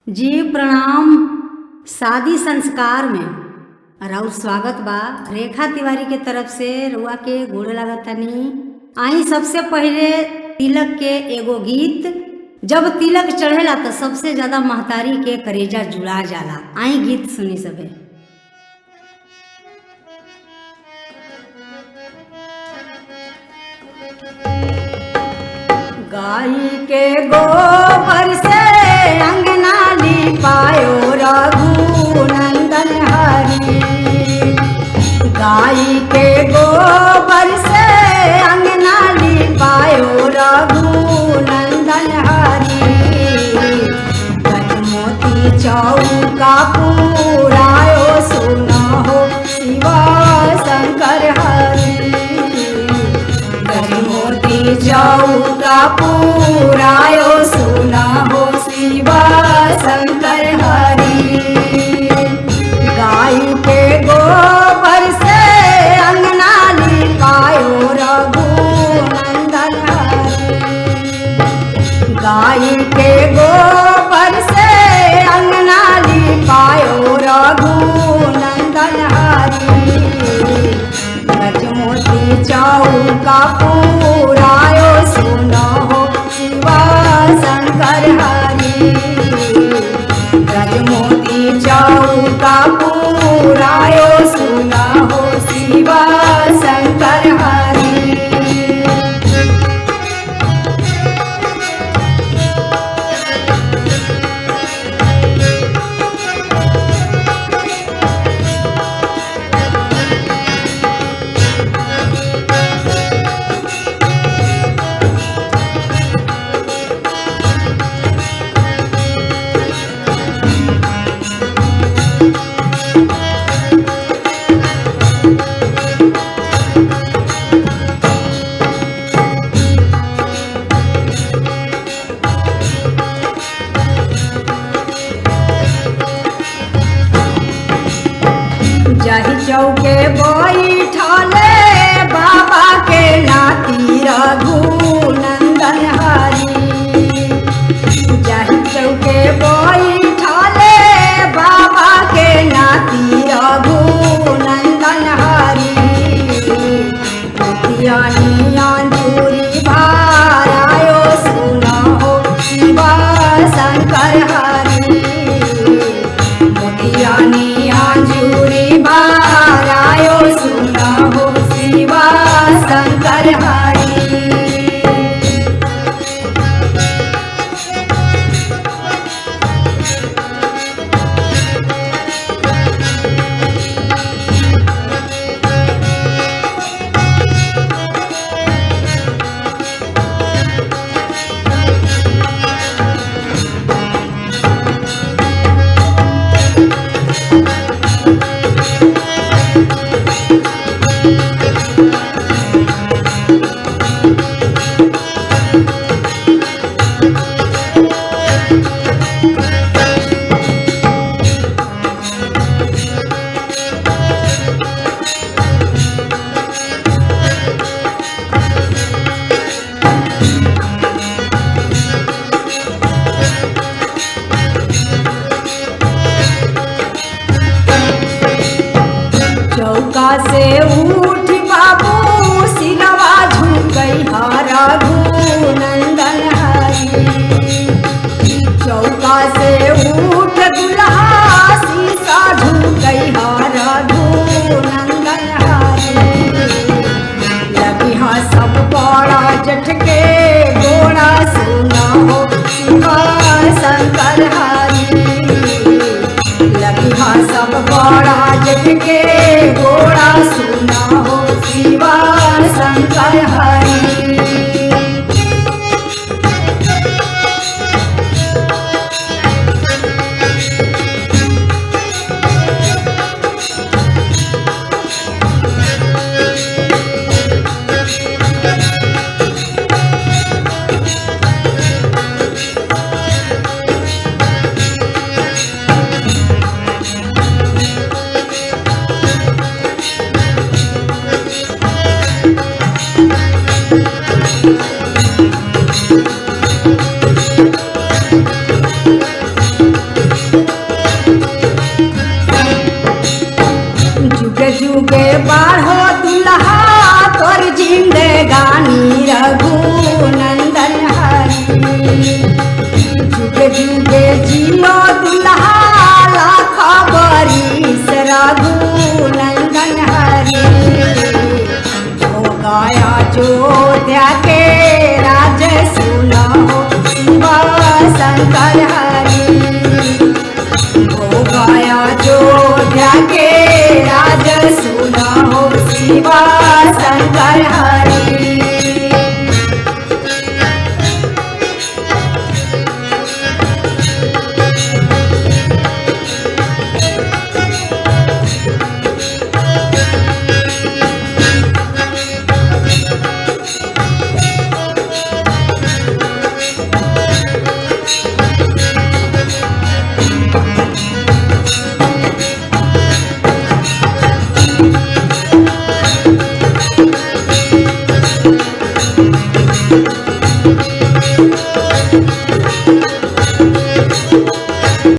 जी प्रणाम। शादी संस्कार में राउर स्वागत बा। रेखा तिवारी के तरफ से रुआ के गोड़ लागतानी। आई सबसे पहले तिलक के एगो गीत। जब तिलक चढ़ेला तो सबसे ज्यादा महतारी के करेजा जुड़ा जाला। आई गीत सुनी सबे। गाई के गोबर से अंगना लिपायो रघुनंदन हरि। गाई के गोबर से अंगना लिपायो रघुनंदन हरि। गजमोती चौका पुरायो सुनहो शिवा शंकर हरि। गजमोती चौका पुरायो सुनहो शिवा शंकर हरि। गाय के गोबर से अंगना लिपायो रघुनंदन हरि। गाय के गोबर से अंगना लिपायो रघुनंदन हरि। गजमोती चौका पुरायो सुनहो शिवा शंकर हरि। गजमोती चौका पुरायो सुनहो शिवा शंकर हरि। जही चौके बैठले बाबा के नाती रघुनंदन हरि। जही चौके बैठले बाबा के नाती रघुनंदन हरि। मोतियानी अंजूरी भारायो सुनहो शिवा शंकर हरि। मोतियानी अंजूरी भारायो सुनहो शिवा शंकर हरि। चौका से उठ बाबू सिरवा झुकई रघुनंदन हरि। चौका से उठ दुल्हा शीशा झुकई रघुनंदन हरि। लगिहा सब बड़ा जठ के गोड़ा सुनहो शिवा शंकर हरि। लगिहा सब बड़ा जठ के गोड़ा सुनहो शिवा शंकर हरि। जियो दुल्हा लाख बरिस रघुनंदन हरि हो गया अयोध्या के राज सुनो शिव शंकर